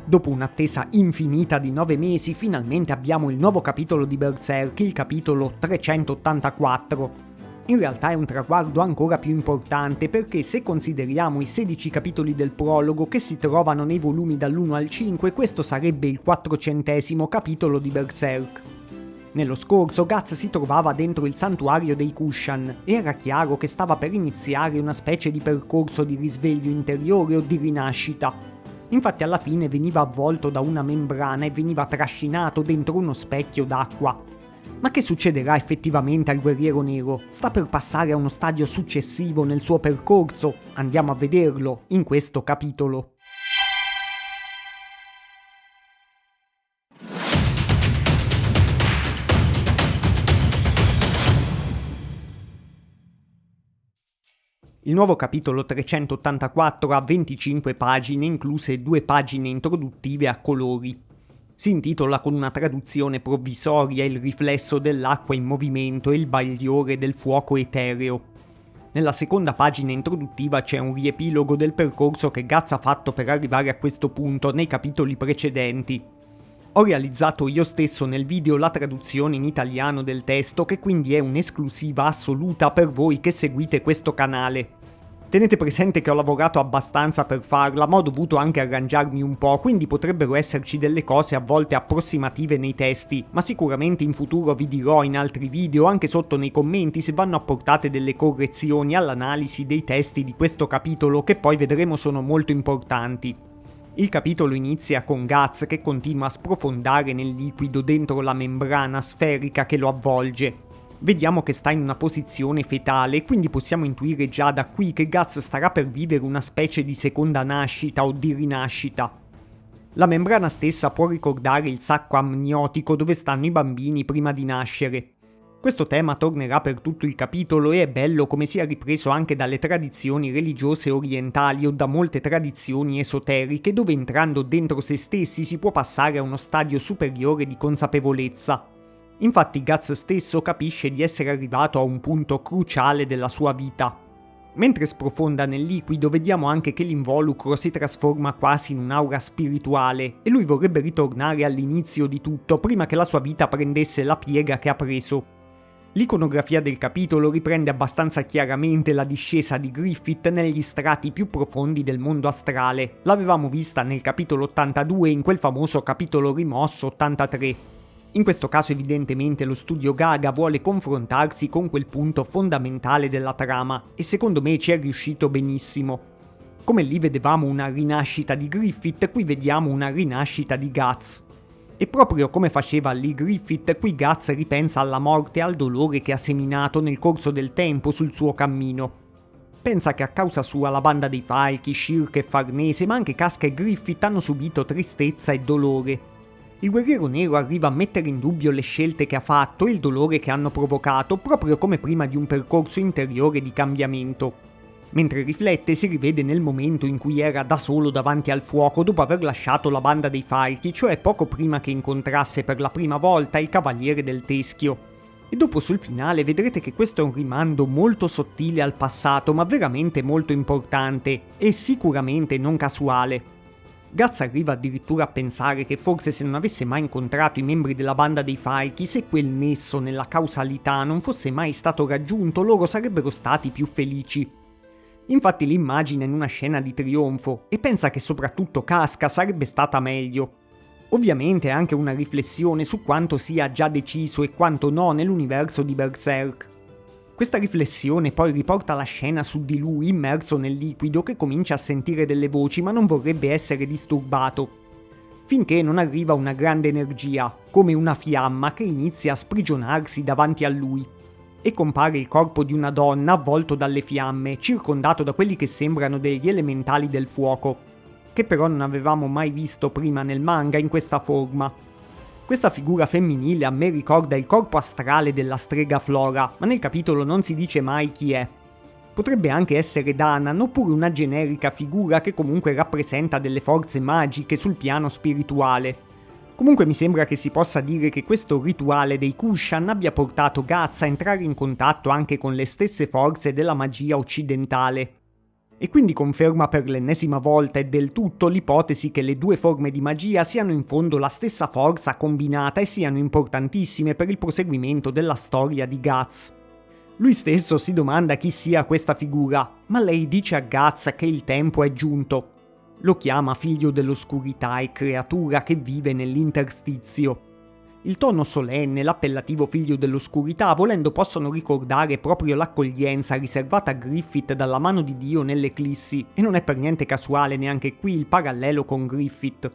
Dopo un'attesa infinita di 9 mesi, finalmente abbiamo il nuovo capitolo di Berserk, il capitolo 384. In realtà è un traguardo ancora più importante perché se consideriamo i 16 capitoli del prologo che si trovano nei volumi dall'1 al 5, questo sarebbe il 400° capitolo di Berserk. Nello scorso Guts si trovava dentro il santuario dei Kushan e era chiaro che stava per iniziare una specie di percorso di risveglio interiore o di rinascita. Infatti alla fine veniva avvolto da una membrana e veniva trascinato dentro uno specchio d'acqua. Ma che succederà effettivamente al guerriero nero? Sta per passare a uno stadio successivo nel suo percorso? Andiamo a vederlo in questo capitolo. Il nuovo capitolo 384 ha 25 pagine, incluse 2 pagine introduttive a colori. Si intitola con una traduzione provvisoria Il riflesso dell'acqua in movimento e il bagliore del fuoco etereo. Nella seconda pagina introduttiva c'è un riepilogo del percorso che Guts ha fatto per arrivare a questo punto nei capitoli precedenti. Ho realizzato io stesso nel video la traduzione in italiano del testo, che quindi è un'esclusiva assoluta per voi che seguite questo canale. Tenete presente che ho lavorato abbastanza per farla, ma ho dovuto anche arrangiarmi un po', quindi potrebbero esserci delle cose a volte approssimative nei testi, ma sicuramente in futuro vi dirò in altri video, anche sotto nei commenti, se vanno apportate delle correzioni all'analisi dei testi di questo capitolo, che poi vedremo sono molto importanti. Il capitolo inizia con Guts che continua a sprofondare nel liquido dentro la membrana sferica che lo avvolge. Vediamo che sta in una posizione fetale, quindi possiamo intuire già da qui che Guts starà per vivere una specie di seconda nascita o di rinascita. La membrana stessa può ricordare il sacco amniotico dove stanno i bambini prima di nascere. Questo tema tornerà per tutto il capitolo e è bello come sia ripreso anche dalle tradizioni religiose orientali o da molte tradizioni esoteriche, dove entrando dentro se stessi si può passare a uno stadio superiore di consapevolezza. Infatti Guts stesso capisce di essere arrivato a un punto cruciale della sua vita. Mentre sprofonda nel liquido vediamo anche che l'involucro si trasforma quasi in un'aura spirituale e lui vorrebbe ritornare all'inizio di tutto prima che la sua vita prendesse la piega che ha preso. L'iconografia del capitolo riprende abbastanza chiaramente la discesa di Griffith negli strati più profondi del mondo astrale. L'avevamo vista nel capitolo 82 e in quel famoso capitolo rimosso 83. In questo caso evidentemente lo studio Gaga vuole confrontarsi con quel punto fondamentale della trama e secondo me ci è riuscito benissimo. Come lì vedevamo una rinascita di Griffith, qui vediamo una rinascita di Guts. E proprio come faceva lì Griffith, qui Guts ripensa alla morte e al dolore che ha seminato nel corso del tempo sul suo cammino. Pensa che a causa sua la banda dei Falchi, Shirk e Farnese, ma anche Casca e Griffith hanno subito tristezza e dolore. Il guerriero nero arriva a mettere in dubbio le scelte che ha fatto e il dolore che hanno provocato, proprio come prima di un percorso interiore di cambiamento. Mentre riflette si rivede nel momento in cui era da solo davanti al fuoco dopo aver lasciato la banda dei Falchi, cioè poco prima che incontrasse per la prima volta il Cavaliere del Teschio. E dopo sul finale vedrete che questo è un rimando molto sottile al passato, ma veramente molto importante e sicuramente non casuale. Guts arriva addirittura a pensare che forse se non avesse mai incontrato i membri della banda dei Falchi, se quel nesso nella causalità non fosse mai stato raggiunto, loro sarebbero stati più felici. Infatti li immagina in una scena di trionfo e pensa che soprattutto Casca sarebbe stata meglio. Ovviamente è anche una riflessione su quanto sia già deciso e quanto no nell'universo di Berserk. Questa riflessione poi riporta la scena su di lui immerso nel liquido che comincia a sentire delle voci ma non vorrebbe essere disturbato. Finché non arriva una grande energia, come una fiamma che inizia a sprigionarsi davanti a lui. E compare il corpo di una donna avvolto dalle fiamme, circondato da quelli che sembrano degli elementali del fuoco, che però non avevamo mai visto prima nel manga in questa forma. Questa figura femminile a me ricorda il corpo astrale della strega Flora, ma nel capitolo non si dice mai chi è. Potrebbe anche essere Danan oppure una generica figura che comunque rappresenta delle forze magiche sul piano spirituale. Comunque mi sembra che si possa dire che questo rituale dei Kushan abbia portato Guts a entrare in contatto anche con le stesse forze della magia occidentale. E quindi conferma per l'ennesima volta e del tutto l'ipotesi che le due forme di magia siano in fondo la stessa forza combinata e siano importantissime per il proseguimento della storia di Guts. Lui stesso si domanda chi sia questa figura, ma lei dice a Guts che il tempo è giunto. Lo chiama figlio dell'oscurità e creatura che vive nell'interstizio. Il tono solenne, l'appellativo figlio dell'oscurità, volendo possono ricordare proprio l'accoglienza riservata a Griffith dalla mano di Dio nell'Eclissi, e non è per niente casuale neanche qui il parallelo con Griffith.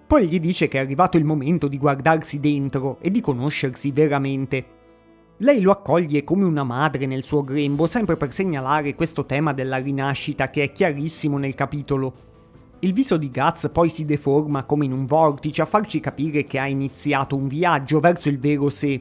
Poi gli dice che è arrivato il momento di guardarsi dentro e di conoscersi veramente. Lei lo accoglie come una madre nel suo grembo, sempre per segnalare questo tema della rinascita che è chiarissimo nel capitolo. Il viso di Guts poi si deforma come in un vortice a farci capire che ha iniziato un viaggio verso il vero sé.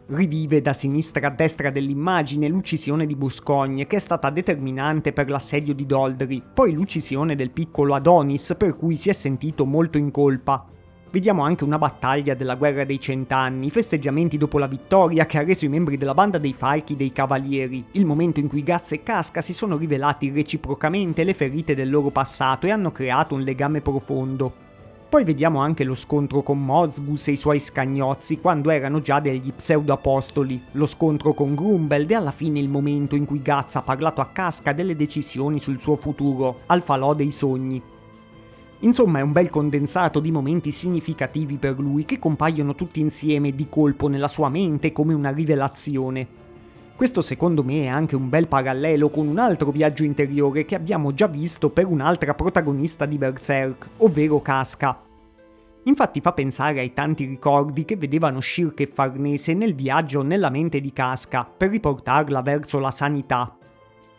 Rivive da sinistra a destra dell'immagine l'uccisione di Buscogne, che è stata determinante per l'assedio di Doldry, poi l'uccisione del piccolo Adonis, per cui si è sentito molto in colpa. Vediamo anche una battaglia della guerra dei 100 anni, festeggiamenti dopo la vittoria che ha reso i membri della banda dei falchi dei cavalieri, il momento in cui Guts e Casca si sono rivelati reciprocamente le ferite del loro passato e hanno creato un legame profondo. Poi vediamo anche lo scontro con Mozgus e i suoi scagnozzi quando erano già degli pseudo-apostoli, lo scontro con Grumbeld e alla fine il momento in cui Guts ha parlato a Casca delle decisioni sul suo futuro, al falò dei sogni. Insomma è un bel condensato di momenti significativi per lui che compaiono tutti insieme di colpo nella sua mente come una rivelazione. Questo secondo me è anche un bel parallelo con un altro viaggio interiore che abbiamo già visto per un'altra protagonista di Berserk, ovvero Casca. Infatti fa pensare ai tanti ricordi che vedevano Shirk e Farnese nel viaggio nella mente di Casca per riportarla verso la sanità.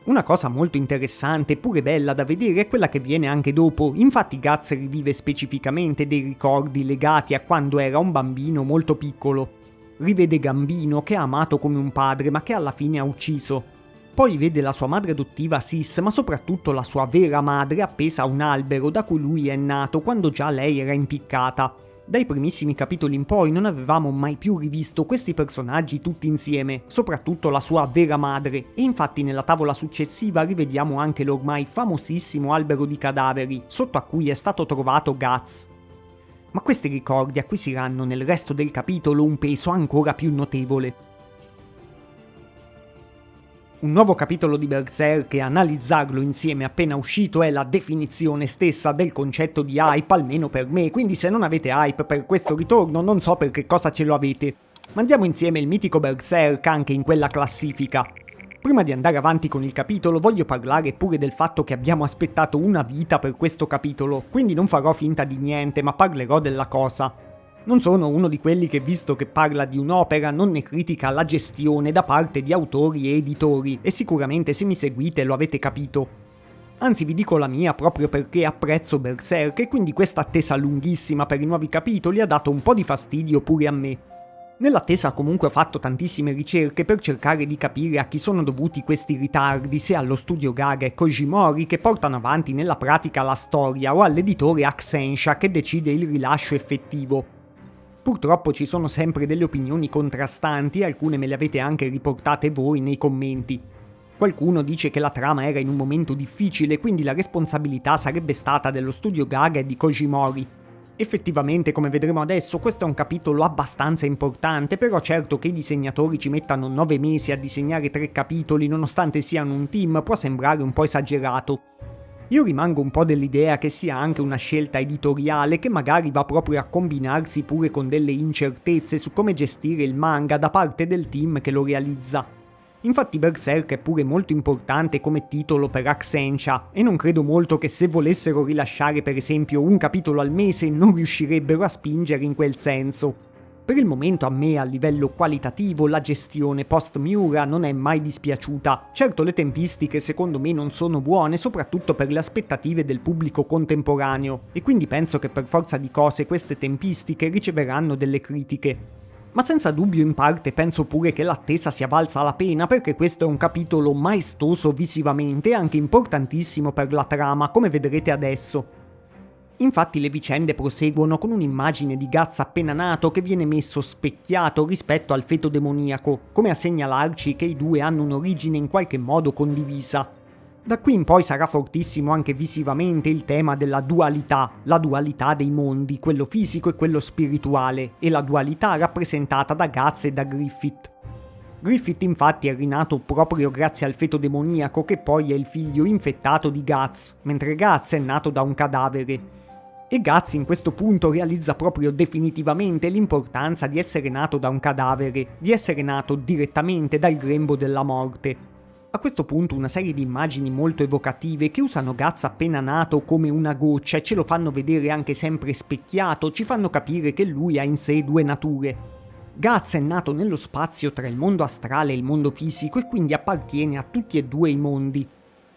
Una cosa molto interessante e pure bella da vedere è quella che viene anche dopo, infatti Guts rivive specificamente dei ricordi legati a quando era un bambino molto piccolo. Rivede Gambino che ha amato come un padre ma che alla fine ha ucciso. Poi vede la sua madre adottiva Sis, ma soprattutto la sua vera madre appesa a un albero da cui lui è nato quando già lei era impiccata. Dai primissimi capitoli in poi non avevamo mai più rivisto questi personaggi tutti insieme, soprattutto la sua vera madre, e infatti nella tavola successiva rivediamo anche l'ormai famosissimo albero di cadaveri, sotto a cui è stato trovato Guts. Ma questi ricordi acquisiranno nel resto del capitolo un peso ancora più notevole. Un nuovo capitolo di Berserk e analizzarlo insieme appena uscito è la definizione stessa del concetto di hype, almeno per me, quindi se non avete hype per questo ritorno non so per che cosa ce lo avete. Mandiamo insieme il mitico Berserk anche in quella classifica. Prima di andare avanti con il capitolo voglio parlare pure del fatto che abbiamo aspettato una vita per questo capitolo, quindi non farò finta di niente ma parlerò della cosa. Non sono uno di quelli che, visto che parla di un'opera, non ne critica la gestione da parte di autori e editori, e sicuramente se mi seguite lo avete capito. Anzi vi dico la mia proprio perché apprezzo Berserk e quindi questa attesa lunghissima per i nuovi capitoli ha dato un po' di fastidio pure a me. Nell'attesa comunque ho fatto tantissime ricerche per cercare di capire a chi sono dovuti questi ritardi, se allo studio Gaga e Kojimori che portano avanti nella pratica la storia o all'editore Accenture che decide il rilascio effettivo. Purtroppo ci sono sempre delle opinioni contrastanti e alcune me le avete anche riportate voi nei commenti. Qualcuno dice che la trama era in un momento difficile, quindi la responsabilità sarebbe stata dello studio Gaga e di Kojimori. Effettivamente, come vedremo adesso, questo è un capitolo abbastanza importante, però certo che i disegnatori ci mettano 9 mesi a disegnare 3 capitoli nonostante siano un team può sembrare un po' esagerato. Io rimango un po' dell'idea che sia anche una scelta editoriale che magari va proprio a combinarsi pure con delle incertezze su come gestire il manga da parte del team che lo realizza. Infatti Berserk è pure molto importante come titolo per Accenture e non credo molto che se volessero rilasciare per esempio un capitolo al mese non riuscirebbero a spingere in quel senso. Per il momento a me a livello qualitativo la gestione post-Miura non è mai dispiaciuta, certo le tempistiche secondo me non sono buone soprattutto per le aspettative del pubblico contemporaneo e quindi penso che per forza di cose queste tempistiche riceveranno delle critiche. Ma senza dubbio in parte penso pure che l'attesa sia valsa la pena perché questo è un capitolo maestoso visivamente e anche importantissimo per la trama come vedrete adesso. Infatti le vicende proseguono con un'immagine di Guts appena nato che viene messo specchiato rispetto al feto demoniaco, come a segnalarci che i due hanno un'origine in qualche modo condivisa. Da qui in poi sarà fortissimo anche visivamente il tema della dualità, la dualità dei mondi, quello fisico e quello spirituale, e la dualità rappresentata da Guts e da Griffith. Griffith infatti è rinato proprio grazie al feto demoniaco che poi è il figlio infettato di Guts, mentre Guts è nato da un cadavere. E Guts in questo punto realizza proprio definitivamente l'importanza di essere nato da un cadavere, di essere nato direttamente dal grembo della morte. A questo punto una serie di immagini molto evocative che usano Guts appena nato come una goccia e ce lo fanno vedere anche sempre specchiato, ci fanno capire che lui ha in sé due nature. Guts è nato nello spazio tra il mondo astrale e il mondo fisico e quindi appartiene a tutti e due i mondi.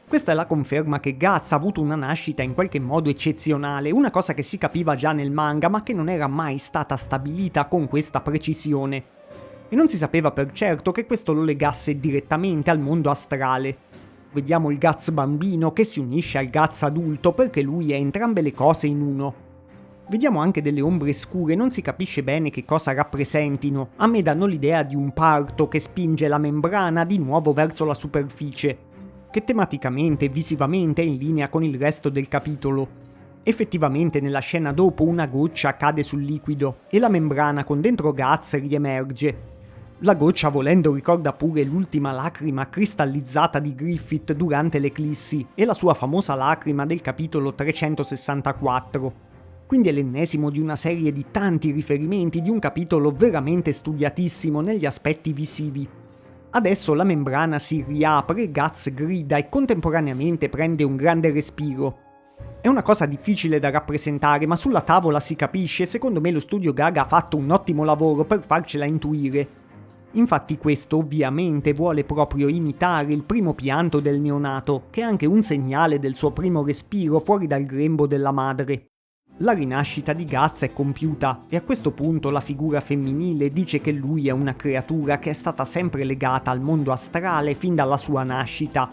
Questa è la conferma che Guts ha avuto una nascita in qualche modo eccezionale, una cosa che si capiva già nel manga ma che non era mai stata stabilita con questa precisione. E non si sapeva per certo che questo lo legasse direttamente al mondo astrale. Vediamo il Guts bambino che si unisce al Guts adulto perché lui è entrambe le cose in uno. Vediamo anche delle ombre scure, non si capisce bene che cosa rappresentino, a me danno l'idea di un parto che spinge la membrana di nuovo verso la superficie, che tematicamente e visivamente è in linea con il resto del capitolo. Effettivamente nella scena dopo una goccia cade sul liquido e la membrana con dentro Guts riemerge. La goccia volendo ricorda pure l'ultima lacrima cristallizzata di Griffith durante l'eclissi e la sua famosa lacrima del capitolo 364. Quindi è l'ennesimo di una serie di tanti riferimenti di un capitolo veramente studiatissimo negli aspetti visivi. Adesso la membrana si riapre e Guts grida e contemporaneamente prende un grande respiro. È una cosa difficile da rappresentare, ma sulla tavola si capisce e secondo me lo studio Gaga ha fatto un ottimo lavoro per farcela intuire. Infatti questo ovviamente vuole proprio imitare il primo pianto del neonato, che è anche un segnale del suo primo respiro fuori dal grembo della madre. La rinascita di Guts è compiuta e a questo punto la figura femminile dice che lui è una creatura che è stata sempre legata al mondo astrale fin dalla sua nascita.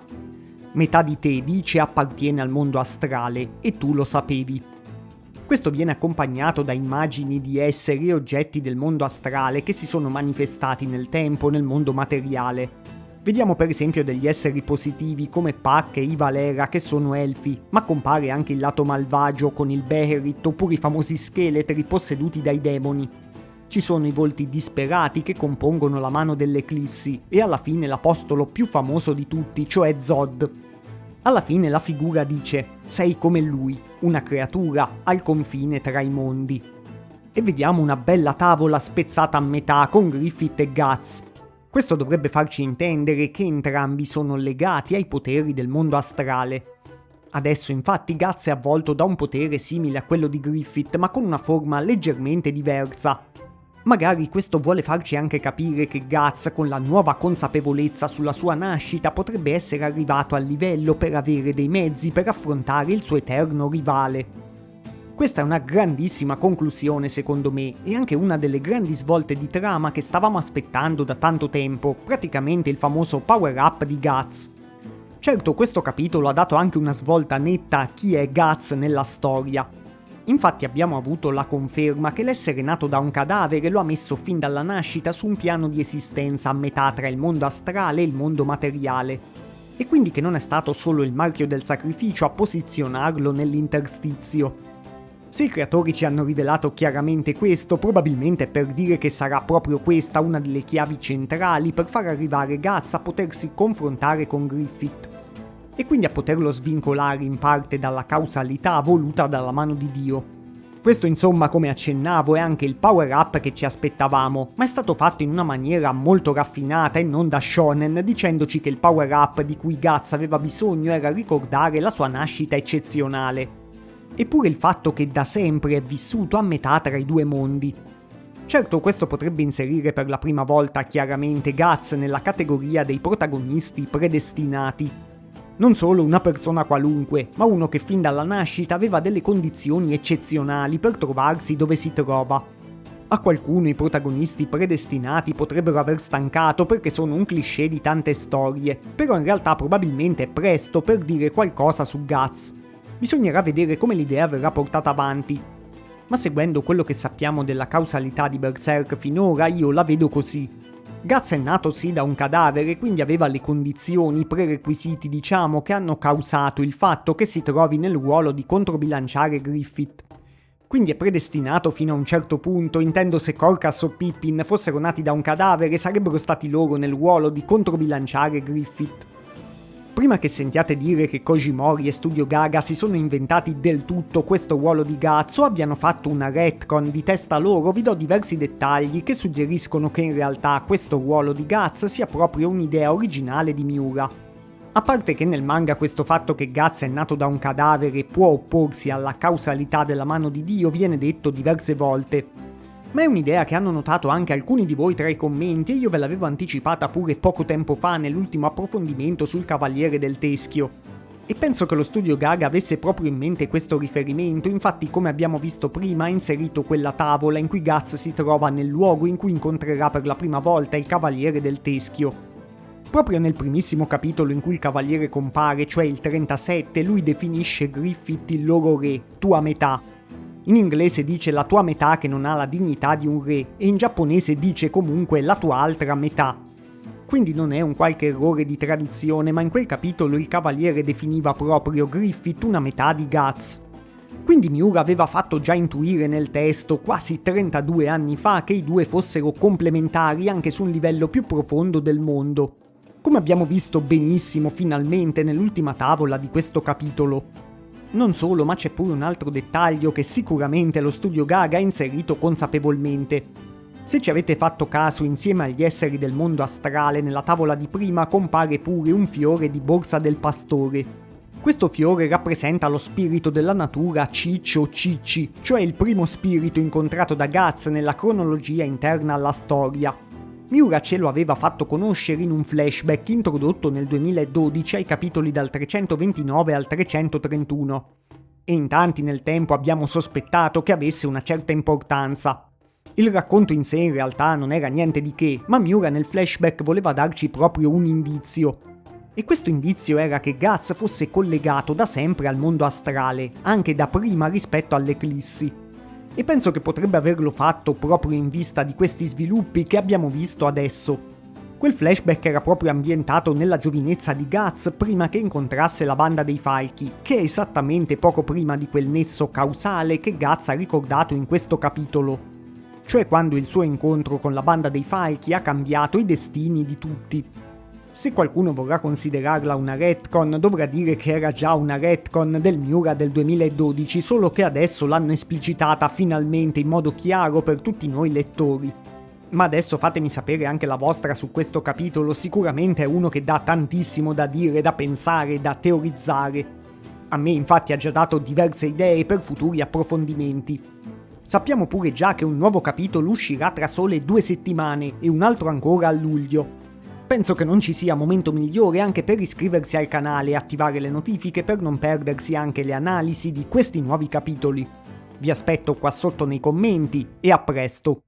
Metà di te, dice, appartiene al mondo astrale e tu lo sapevi. Questo viene accompagnato da immagini di esseri e oggetti del mondo astrale che si sono manifestati nel tempo nel mondo materiale. Vediamo per esempio degli esseri positivi come Puck e i Valera che sono elfi, ma compare anche il lato malvagio con il Beherit oppure i famosi scheletri posseduti dai demoni. Ci sono i volti disperati che compongono la mano dell'eclissi e alla fine l'apostolo più famoso di tutti, cioè Zod. Alla fine la figura dice: sei come lui, una creatura al confine tra i mondi. E vediamo una bella tavola spezzata a metà con Griffith e Guts. Questo dovrebbe farci intendere che entrambi sono legati ai poteri del mondo astrale. Adesso infatti Guts è avvolto da un potere simile a quello di Griffith ma con una forma leggermente diversa. Magari questo vuole farci anche capire che Guts, con la nuova consapevolezza sulla sua nascita, potrebbe essere arrivato al livello per avere dei mezzi per affrontare il suo eterno rivale. Questa è una grandissima conclusione secondo me, e anche una delle grandi svolte di trama che stavamo aspettando da tanto tempo, praticamente il famoso power-up di Guts. Certo, questo capitolo ha dato anche una svolta netta a chi è Guts nella storia. Infatti abbiamo avuto la conferma che l'essere nato da un cadavere lo ha messo fin dalla nascita su un piano di esistenza a metà tra il mondo astrale e il mondo materiale, e quindi che non è stato solo il marchio del sacrificio a posizionarlo nell'interstizio. Se i creatori ci hanno rivelato chiaramente questo, probabilmente è per dire che sarà proprio questa una delle chiavi centrali per far arrivare Guts a potersi confrontare con Griffith, e quindi a poterlo svincolare in parte dalla causalità voluta dalla mano di Dio. Questo insomma, come accennavo, è anche il power up che ci aspettavamo, ma è stato fatto in una maniera molto raffinata e non da shonen, dicendoci che il power up di cui Guts aveva bisogno era ricordare la sua nascita eccezionale, eppure il fatto che da sempre è vissuto a metà tra i due mondi. Certo, questo potrebbe inserire per la prima volta chiaramente Guts nella categoria dei protagonisti predestinati. Non solo una persona qualunque, ma uno che fin dalla nascita aveva delle condizioni eccezionali per trovarsi dove si trova. A qualcuno i protagonisti predestinati potrebbero aver stancato perché sono un cliché di tante storie, però in realtà probabilmente è presto per dire qualcosa su Guts. Bisognerà vedere come l'idea verrà portata avanti. Ma seguendo quello che sappiamo della causalità di Berserk finora, io la vedo così. Guts è nato sì da un cadavere, quindi aveva le condizioni, i prerequisiti diciamo, che hanno causato il fatto che si trovi nel ruolo di controbilanciare Griffith. Quindi è predestinato fino a un certo punto, intendo se Corcus o Pippin fossero nati da un cadavere sarebbero stati loro nel ruolo di controbilanciare Griffith. Prima che sentiate dire che Koji Mori e Studio Gaga si sono inventati del tutto questo ruolo di Guts o abbiano fatto una retcon di testa loro, vi do diversi dettagli che suggeriscono che in realtà questo ruolo di Guts sia proprio un'idea originale di Miura. A parte che nel manga questo fatto che Guts è nato da un cadavere può opporsi alla causalità della mano di Dio viene detto diverse volte, ma è un'idea che hanno notato anche alcuni di voi tra i commenti e io ve l'avevo anticipata pure poco tempo fa nell'ultimo approfondimento sul Cavaliere del Teschio. E penso che lo studio Gaga avesse proprio in mente questo riferimento, infatti come abbiamo visto prima ha inserito quella tavola in cui Guts si trova nel luogo in cui incontrerà per la prima volta il Cavaliere del Teschio. Proprio nel primissimo capitolo in cui il Cavaliere compare, cioè il 37, lui definisce Griffith il loro re, tua metà. In inglese dice la tua metà che non ha la dignità di un re e in giapponese dice comunque la tua altra metà. Quindi non è un qualche errore di traduzione, ma in quel capitolo il cavaliere definiva proprio Griffith una metà di Guts. Quindi Miura aveva fatto già intuire nel testo, quasi 32 anni fa, che i due fossero complementari anche su un livello più profondo del mondo. Come abbiamo visto benissimo finalmente nell'ultima tavola di questo capitolo. Non solo, ma c'è pure un altro dettaglio che sicuramente lo studio Gaga ha inserito consapevolmente. Se ci avete fatto caso, insieme agli esseri del mondo astrale nella tavola di prima compare pure un fiore di Borsa del Pastore. Questo fiore rappresenta lo spirito della natura Ciccio Cicci, cioè il primo spirito incontrato da Guts nella cronologia interna alla storia. Miura ce lo aveva fatto conoscere in un flashback introdotto nel 2012 ai capitoli dal 329 al 331. E in tanti nel tempo abbiamo sospettato che avesse una certa importanza. Il racconto in sé in realtà non era niente di che, ma Miura nel flashback voleva darci proprio un indizio. E questo indizio era che Guts fosse collegato da sempre al mondo astrale, anche da prima rispetto all'eclissi. E penso che potrebbe averlo fatto proprio in vista di questi sviluppi che abbiamo visto adesso. Quel flashback era proprio ambientato nella giovinezza di Guts prima che incontrasse la banda dei Falchi, che è esattamente poco prima di quel nesso causale che Guts ha ricordato in questo capitolo. Cioè quando il suo incontro con la banda dei Falchi ha cambiato i destini di tutti. Se qualcuno vorrà considerarla una retcon, dovrà dire che era già una retcon del Miura del 2012, solo che adesso l'hanno esplicitata finalmente in modo chiaro per tutti noi lettori. Ma adesso fatemi sapere anche la vostra su questo capitolo, sicuramente è uno che dà tantissimo da dire, da pensare, da teorizzare. A me infatti ha già dato diverse idee per futuri approfondimenti. Sappiamo pure già che un nuovo capitolo uscirà tra sole 2 settimane e un altro ancora a luglio. Penso che non ci sia momento migliore anche per iscriversi al canale e attivare le notifiche per non perdersi anche le analisi di questi nuovi capitoli. Vi aspetto qua sotto nei commenti e a presto!